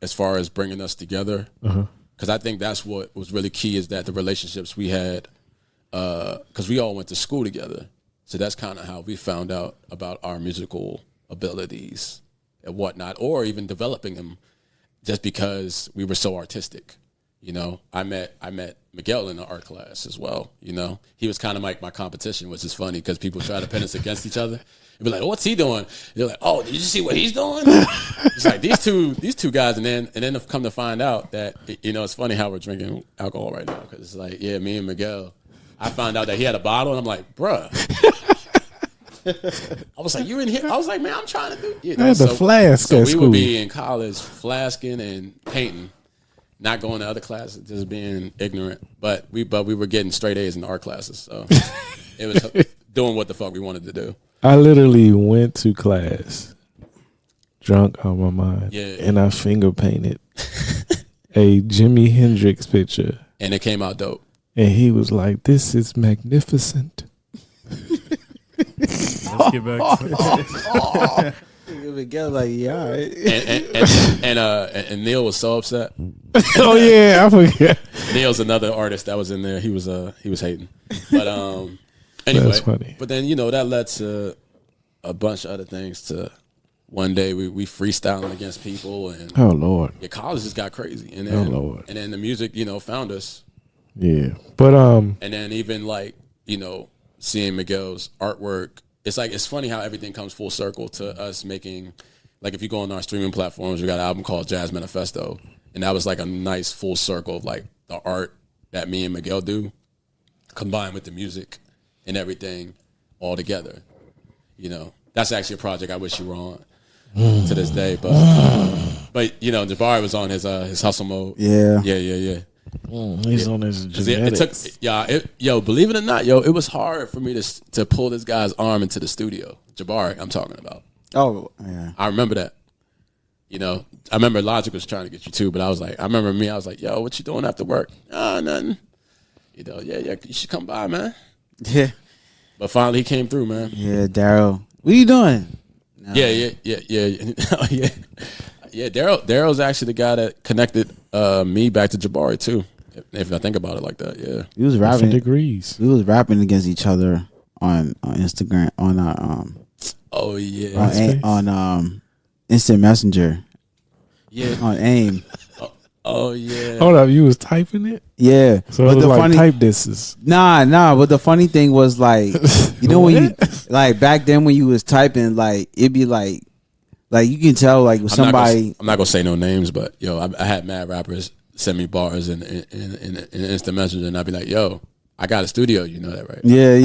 as far as bringing us together. Because I think that's what was really key, is that the relationships we had, because we all went to school together. So that's kind of how we found out about our musical abilities and whatnot, or even developing them, just because we were so artistic. You know, I met Miguel in the art class as well. You know, he was kind of like my competition, which is funny because people try to pin us against each other. You'd be like, oh, "What's he doing?" They're like, "Oh, did you see what he's doing?" It's like these two guys, and then come to find out that, you know, it's funny how we're drinking alcohol right now, because it's like, yeah, me and Miguel. I found out that he had a bottle, and I'm like, bruh. I was like, "You in here?" I was like, "Man, I'm trying to do." You know, I had the flask so at we school. would be in college flasking and painting, not going to other classes, just being ignorant. But we were getting straight A's in art classes, so it was doing what the fuck we wanted to do. I literally went to class drunk on my mind, and I finger painted a Jimi Hendrix picture, and it came out dope. And he was like, "This is magnificent." Let's get back to Miguel like, yeah, all right. And Neil was so upset. Oh yeah, I forget. Neil's another artist that was in there. He was hating, but anyway. That's funny. But then, you know, that led to a bunch of other things to one day we freestyling against people, and Oh Lord. your college just got crazy. And Oh then, Lord. and then the music, found us. Yeah. But And then even like, seeing Miguel's artwork, it's funny how everything comes full circle to us making, like if you go on our streaming platforms, we got an album called Jazz Manifesto. And that was like a nice full circle of like the art that me and Miguel do combined with the music and everything all together. That's actually a project I wish you were on to this day. But Jabari was on his hustle mode. Yeah. Yeah. he's on his genetics. Believe it or not, it was hard for me to pull this guy's arm into the studio. Jabari, I'm talking about. Oh, yeah. I remember that. I remember Logic was trying to get you too, but I was like, yo, what you doing after work? Nothing. Yeah, you should come by, man. Yeah. But finally he came through, man. Yeah, Daryl. What are you doing? No. Yeah. Yeah, Daryl's actually the guy that connected me back to Jabari too. If I think about it like that, yeah. He was rapping degrees. We was rapping against each other on Instagram on our Oh yeah. on Instant Messenger. Yeah. On AIM. Oh yeah. Hold up, you was typing it? Yeah. So it was like type disses. Nah. But the funny thing was like, when you like back then when you was typing, like it'd be like you can tell like with somebody. I'm not gonna say no names, but I had mad rappers send me bars in Instant Messenger, and I'd be like, yo, I got a studio, you know that, right? Yeah.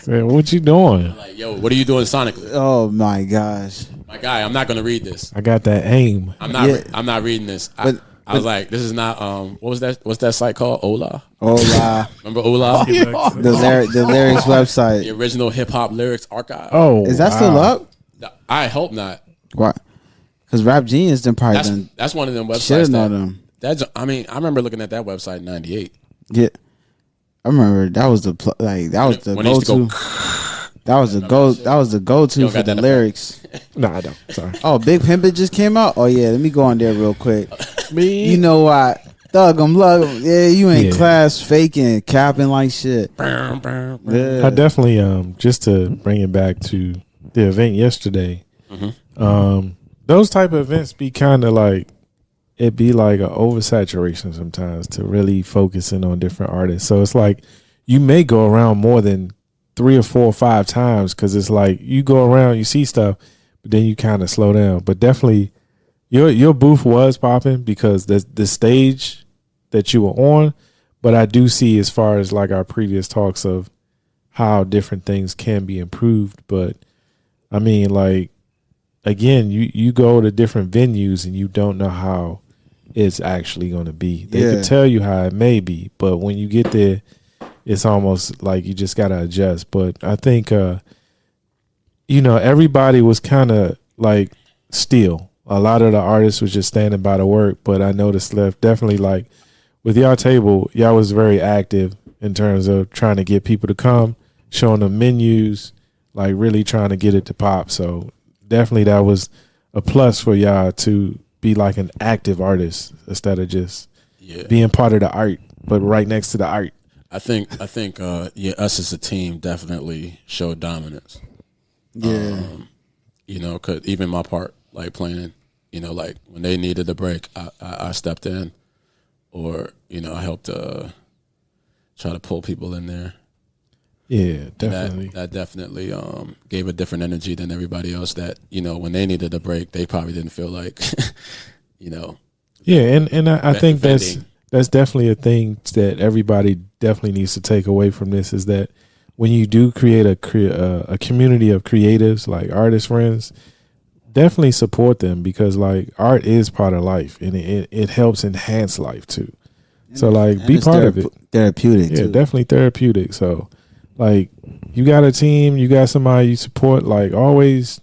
Man, what you doing? I'm like, yo, what are you doing sonically? Oh my gosh. My guy, I'm not gonna read this. I got that aim. I'm not reading this. I was like, this is not what was that? What's that site called? Ola. Remember Ola? the lyrics website. The original hip hop lyrics archive. Oh, is that still up? I hope not. What? Because Rap Genius then probably that's one of them websites. Should've known them. I remember looking at that website in '98. Yeah, I remember that was the go-to. That was the go-to for the lyrics. No, I don't. Sorry. Oh, Big Pimpin' just came out. Oh yeah, let me go on there real quick. Me, you know what? Thug 'em, lug 'em. Yeah, you in class faking, capping like shit. I definitely just to bring it back to the event yesterday. Mm-hmm. Those type of events be kind of like it be like an oversaturation sometimes to really focusing on different artists. So it's like you may go around more than 3 or 4 or 5 times because it's like you go around, you see stuff, but then you kind of slow down. But definitely, your booth was popping because the stage that you were on. But I do see as far as like our previous talks of how different things can be improved. But I mean, like again, you go to different venues and you don't know how it's actually going to be. They could tell you how it may be, but when you get there, it's almost like you just got to adjust. But I think, everybody was kind of like still. A lot of the artists was just standing by the work, but I noticed definitely like with y'all table, y'all was very active in terms of trying to get people to come, showing them menus, like really trying to get it to pop. So definitely that was a plus for y'all to be like an active artist instead of just being part of the art, but right next to the art. I think us as a team definitely showed dominance. Yeah. Cause even my part, like playing, like when they needed a break, I stepped in, or I helped try to pull people in there. Yeah, definitely. That definitely gave a different energy than everybody else. That when they needed a break, they probably didn't feel like, Yeah, and I think that's definitely a thing that everybody definitely needs to take away from this is that when you do create a community of creatives like artist friends, definitely support them because like art is part of life and it helps enhance life too. So like be part of it. Therapeutic. Yeah, too. definitely therapeutic. So like you got a team, you got somebody you support. Like always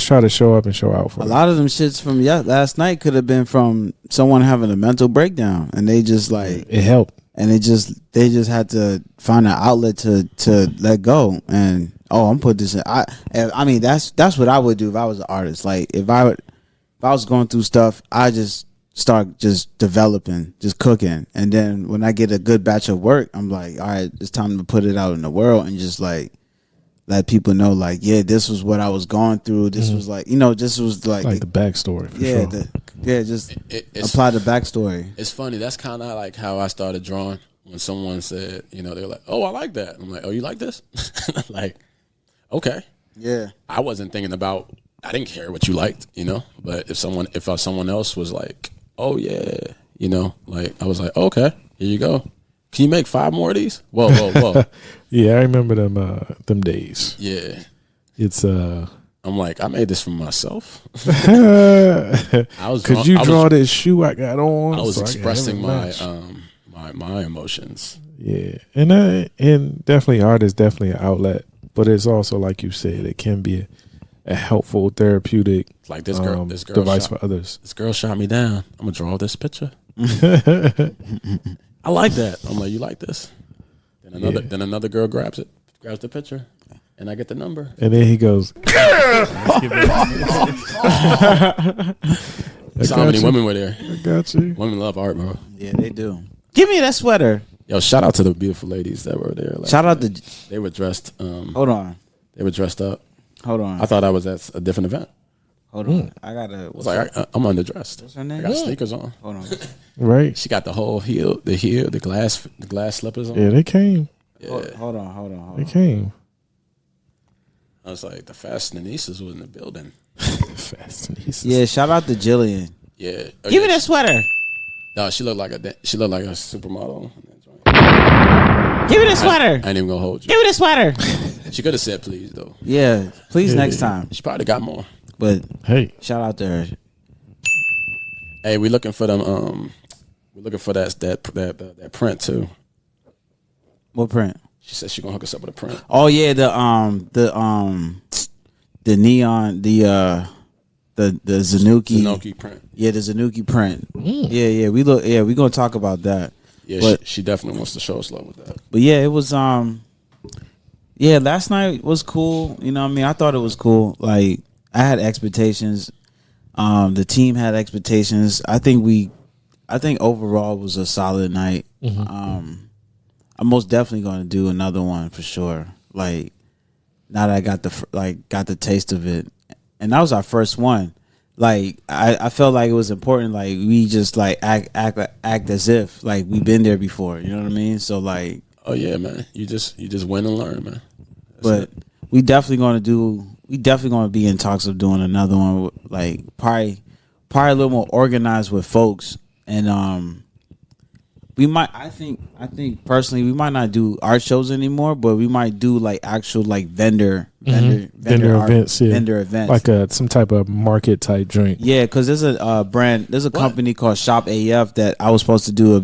try to show up and show out for them. A lot of them shits from last night could have been from someone having a mental breakdown, and they just like it helped, and they just had to find an outlet to let go. And I'm put this in. I mean that's what I would do if I was an artist. Like if I was going through stuff, I just start just developing, just cooking, and then when I get a good batch of work, I'm like, all right, it's time to put it out in the world and just like let people know, like, yeah, this was what I was going through. This was like, this was like the backstory. For yeah, sure. just apply the backstory. It's funny. That's kind of like how I started drawing. When someone said, they're like, "Oh, I like that." I'm like, "Oh, you like this?" Like, okay. Yeah. I wasn't thinking about. I didn't care what you liked, But if someone else was like, "Oh yeah," like I was like, "Okay, here you go. Can you make 5 more of these?" Whoa. Yeah, I remember them days. Yeah. It's I'm like, I made this for myself. Could you draw this shoe I got on? I was so expressing I my emotions. Yeah, and definitely art is definitely an outlet, but it's also, like you said, it can be a helpful therapeutic Like this girl device for others. This girl shot me down. I'm gonna draw this picture. I like that. I'm like, you like this? Then another girl grabs the picture, and I get the number. And then he goes, So how many women were there? I got you. Women love art, bro. Yeah, they do. Give me that sweater. Yo, shout out to the beautiful ladies that were there. Shout out to. They were dressed. Hold on. They were dressed up. Hold on. I thought I was at a different event. Hold on. I gotta. I was like, I'm underdressed. What's her name? I got sneakers on. Hold on. Right. She got the whole heel, the glass slippers on. Yeah, they came. Yeah. Hold on. They came. I was like, the Fashionistas was in the building. Fashionistas. Yeah, shout out to Jillian. Yeah. Give me that sweater. No, she looked like a supermodel. Give me that sweater. I ain't even gonna hold you. Give me that sweater. She could have said please though. Yeah, please next time. She probably got more. But hey, shout out to her. Hey, we looking for them. We're looking for that print too. What print? She said she gonna hook us up with a print. Oh yeah, the neon, the Zanuki print. Yeah, the Zanuki print. Yeah, we gonna talk about that. Yeah, but, she definitely wants to show us love with that. But yeah, it was yeah, last night was cool. You know what I mean? I thought it was cool. Like, I had expectations. The team had expectations. I think overall it was a solid night. I'm most definitely going to do another one for sure. Like, now that I got the taste of it, and that was our first one. Like, I felt like it was important. Like, we just like act as if like we've been there before. You know what I mean? So like, oh yeah, man, you just win and learn, man. But we definitely going to be in talks of doing another one. Like probably a little more organized with folks, and we might. I think personally, we might not do art shows anymore, but we might do like actual like vendor events, vendor events, like some type of market type drink. Yeah, because there's a brand, there's a company called Shop AF that I was supposed to do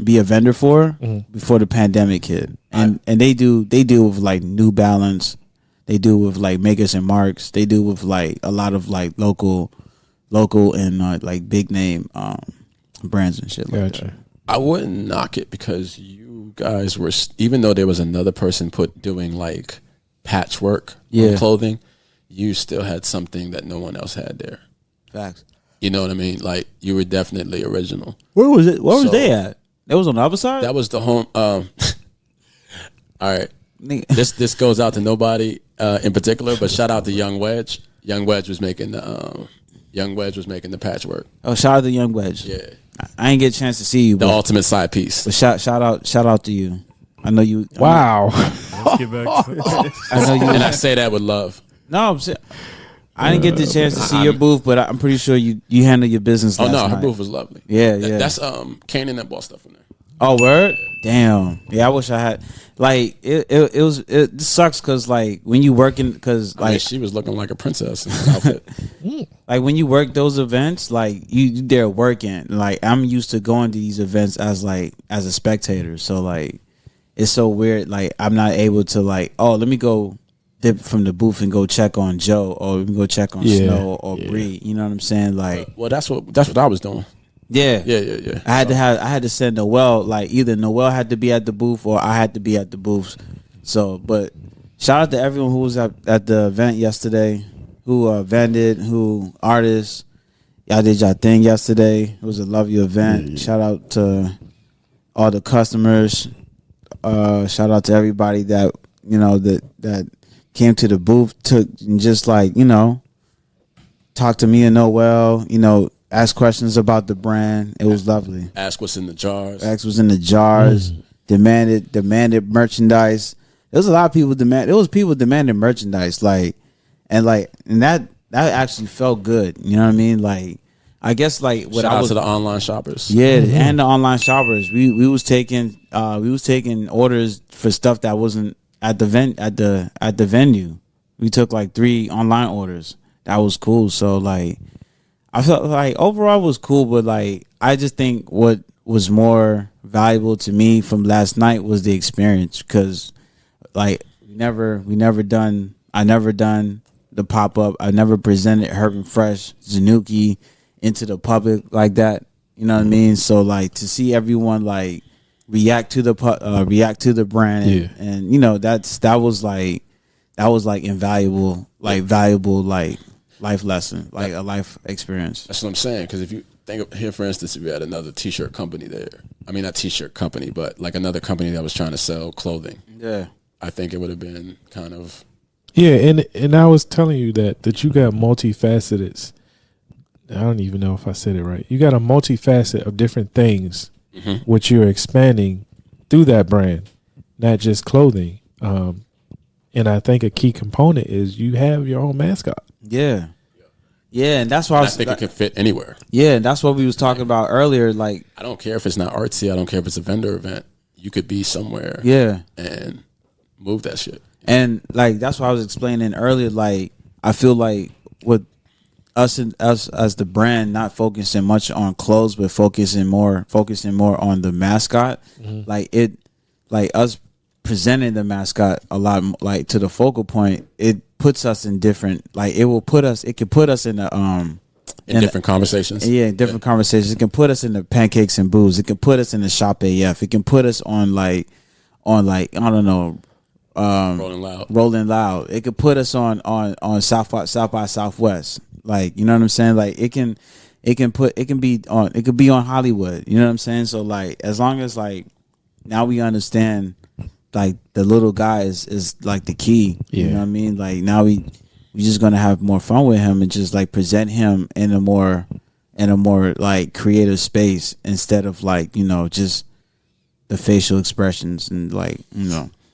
be a vendor for before the pandemic hit, and they deal with like New Balance, they deal with like Makers and Marks, they deal with like a lot of like local and like big name brands and shit like that. I wouldn't knock it because you guys were, even though there was another person doing like patchwork on clothing, you still had something that no one else had there. Facts. You know what I mean? Like, you were definitely original. Where was it? Where was they at? That was on the other side? That was the home. All right. This goes out to nobody in particular, but shout out to Young Wedge. Young Wedge was making the patchwork. Oh, shout out to Young Wedge. Yeah. I ain't get a chance to see you. The ultimate side piece. But shout out to you. I know you. Wow. Let's get back to I know you. And I say that with love. No, I'm saying, I didn't get the chance to see your booth, but I'm pretty sure you handle your business. Oh last no, night. her booth was lovely. Yeah. That's Kanan that bought stuff in there. Oh, word? Damn. Yeah, I wish I had. Like, it sucks because like when you working, because like she was looking like a princess in her outfit. Like when you work those events, like you there working. Like, I'm used to going to these events as a spectator, so like it's so weird. Like, I'm not able to like, oh, let me go dip from the booth and go check on Joe, or let me go check on Snow or Bree. You know what I'm saying? Like, well, that's what I was doing. Yeah. I had to send Noel. Like, either Noel had to be at the booth or I had to be at the booth. So, but shout out to everyone who was at the event yesterday, who vended, who artists. Y'all did y'all thing yesterday. It was a lovely event. Yeah. Shout out to all the customers. Shout out to everybody that that came to the booth, took and just like, talked to me and Noel, asked questions about the brand. It was lovely. Ask what's in the jars. Ask what's in the jars. Demanded merchandise. There was a lot of people demanding merchandise, and that actually felt good. You know what I mean? Like, I guess like what Shout out to the online shoppers. Yeah, and the online shoppers. We was taking orders for stuff that wasn't at the venue. We took like 3 online orders. That was cool. So like, I felt like overall it was cool, but like I just think what was more valuable to me from last night was the experience, because like I never done the pop-up. I never presented Herbn Fresh Zanuki into the public like that. You know what I mean? So like to see everyone like react to the brand and that was like invaluable, like valuable, like life lesson, like a life experience. That's what I'm saying. Because if you think of here, for instance, if you had another t-shirt company there, I mean, not t-shirt company, but like another company that was trying to sell clothing. Yeah. I think it would have been kind of. Yeah. And I was telling you that you got multifaceted. I don't even know if I said it right. You got a multifacet of different things, which you're expanding through that brand, not just clothing. And I think a key component is you have your own mascot. Yeah. Yeah, and that's why I think it can fit anywhere. Yeah, and that's what we was talking about earlier. Like, I don't care if it's not artsy. I don't care if it's a vendor event. You could be somewhere. Yeah. And move that shit. And like that's what I was explaining earlier. Like, I feel like with us as the brand not focusing much on clothes, but focusing more on the mascot. Like us presenting the mascot a lot, like to the focal point, it puts us in different, like it could put us in the in different conversations. Yeah, in different conversations. It can put us in the Pancakes and Booze. It can put us in the Shop AF. It can put us on like I don't know, Rolling Loud. It could put us on South by Southwest. Like, you know what I'm saying? Like it can be on Hollywood. You know what I'm saying? So like, as long as like now we understand like the little guy is like the key. You know what I mean? Like now we just gonna have more fun with him and just like present him in a more like creative space instead of like, just the facial expressions and like,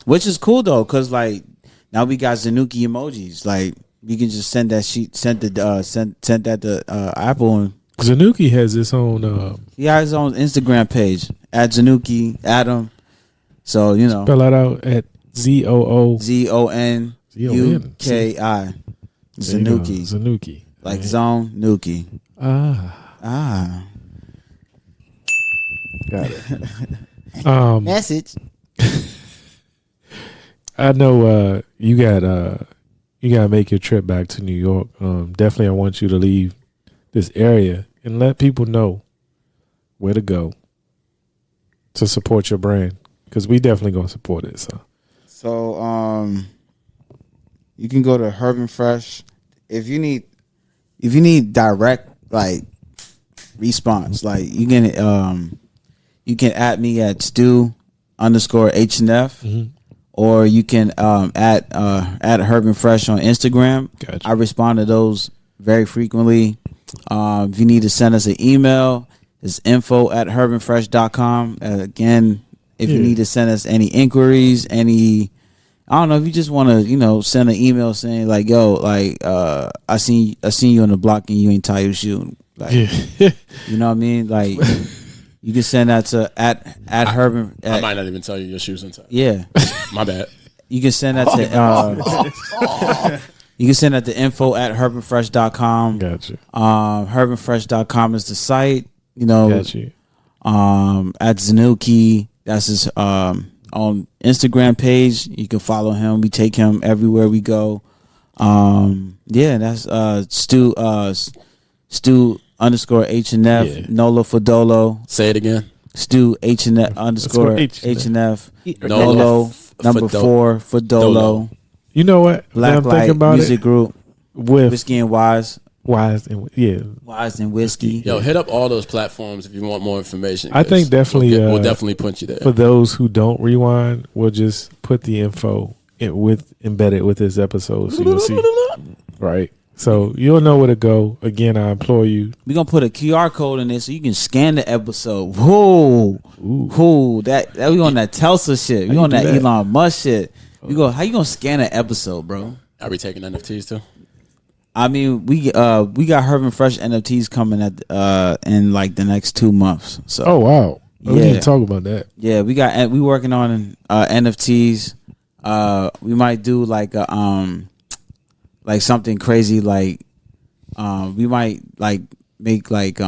which is cool though, cause like now we got Zanuki emojis. Like we can just send that to Apple. And Zanuki has his own. He has his own Instagram page at Zanuki Adam. So spell that out at ZOONUKI. Zanuki. Like Zone Nuki. Got it. Message. I know you got to make your trip back to New York. Definitely, I want you to leave this area and let people know where to go to support your brand, because we definitely gonna support it. So you can go to Herbn Fresh if you need direct like response. Like you can at me at Stu_HNF. Or you can at Herbn Fresh on Instagram. Gotcha. I respond to those very frequently. If you need to send us an email, it's info@herbnfresh.com. Again, if you need to send us any inquiries, I don't know, if you just want to, send an email saying like, yo, like, I seen you on the block and you ain't tie your shoe. Like, you know what I mean? Like, you can send that to at Herbn. I might not even tell you your shoes inside. Yeah. My bad. You can send that to info@herbnfresh.com. Gotcha. Herbnfresh.com is the site. Gotcha. At Zanuki, that's his on Instagram page. You can follow him. We take him everywhere we go. That's Stu_HNF, Nolo Fodolo. Say it again. Stu HNF _HNF, Nolo #4 Fodolo. You know what? Blacklite Music Group with Whiskey and Wise. Wise and Whiskey. Yo, hit up all those platforms if you want more information. I think definitely we'll definitely put you there. For those who don't rewind, we'll just put the info embedded with this episode, so you'll see. Right. So you'll know where to go. Again, I implore you. We're gonna put a QR code in there so you can scan the episode. Whoa, that we on that Tesla shit. We on that Elon Musk shit. How you gonna scan an episode, bro? Are we taking NFTs too? I mean, we got Herbn Fresh NFTs coming in like the next 2 months. So Oh wow. We need to talk about that. yeah, we working on NFTs. We might do like something crazy like we might like make like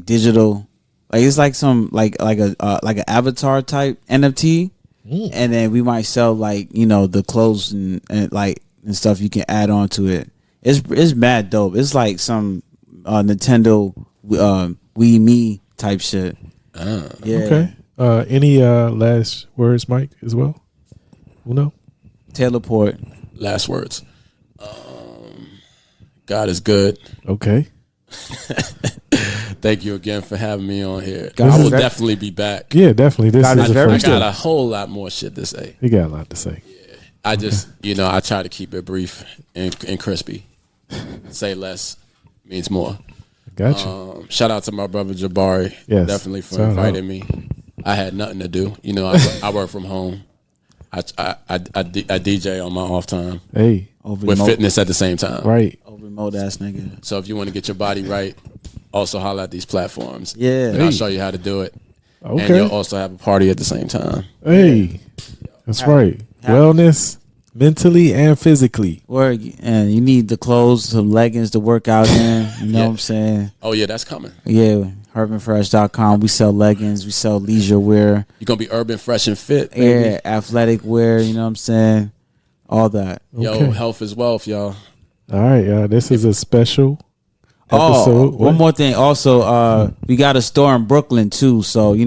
digital, like it's like some like an avatar type NFT, and then we might sell like the clothes and stuff you can add on to it. It's mad dope. It's like some Nintendo Wii Me type shit. Yeah. Okay. Any last words, Mike, as well? Oohno? Teleport. Last words. God is good. Okay. Thank you again for having me on here. God I is will very- definitely be back. Yeah, definitely. This God is is the very I first got time. a whole lot more shit to say. You got a lot to say. I just, I try to keep it brief and crispy. Say less means more. Gotcha. Shout out to my brother Jabari. Yes. Definitely for Shout inviting out. me. I had nothing to do. I work from home. I DJ on my off time Hey, with fitness at the same time. right. Remote ass nigga. So if you want to get your body right, also holler at these platforms. Yeah. And I'll show you how to do it. And Okay. you'll also have a party at the same time. Hey, that's right. Wellness, mentally and physically. Work, and you need the clothes, some leggings to work out in. You know what I'm saying? Oh, yeah, that's coming. Yeah, HerbnFresh.com. We sell leggings. We sell leisure wear. You're going to be urban, fresh, and fit, baby. Yeah, athletic wear. You know what I'm saying? All that. Yo, Okay. health is wealth, y'all. All right, y'all. This is a special Oh, episode. one more thing. Also, we got a store in Brooklyn too. So if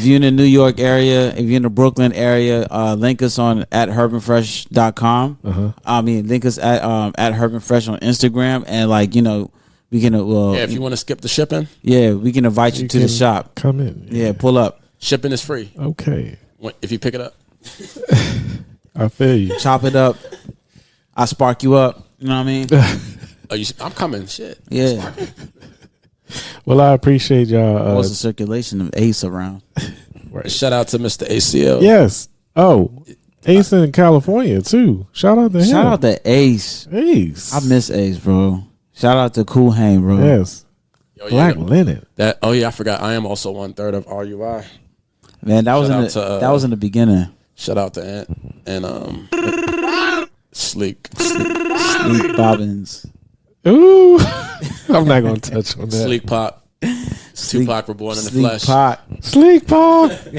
you're in the New York area, if you're in the Brooklyn area, link us on at HerbnFresh.com. Link us at Herbn Fresh on Instagram, and we can If you want to skip the shipping, we can invite you to the can shop. Come in. Yeah, pull up, shipping is free Okay. if you pick it up. I feel you. chop it up. I spark you up. You know what I mean? I'm coming. Shit. Yeah. Well, I appreciate y'all. What's the circulation of Ace around? Shout out to Mr. ACL. Yes. Oh, Ace in California too. Shout out to him. Shout out to Ace. Ace. I miss Ace, bro. Shout out to Cool Hane, bro. Yes. Yo, Black linen. I forgot. I am also 1/3 of RUI. Man, that was Shout out to, in the beginning. Shout out to Ant and Sleek. Sleep Bobbins. Ooh. I'm not gonna touch on that. Sleek Pop. Tupac were born in the Sleep flesh. Pot. Sleek Paul. Tupac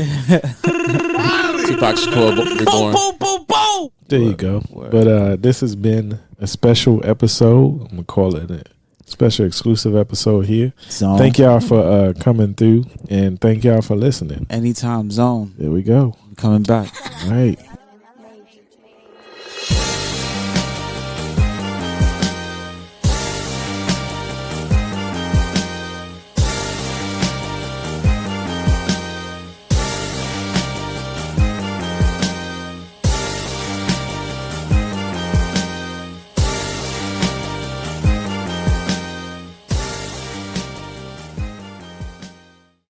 Shakur reborn. There you go. But this has been a special episode. I'm gonna call it a special exclusive episode here. Zone. Thank y'all for coming through, and thank y'all for listening. Anytime Zone. There we go. Coming back. All right.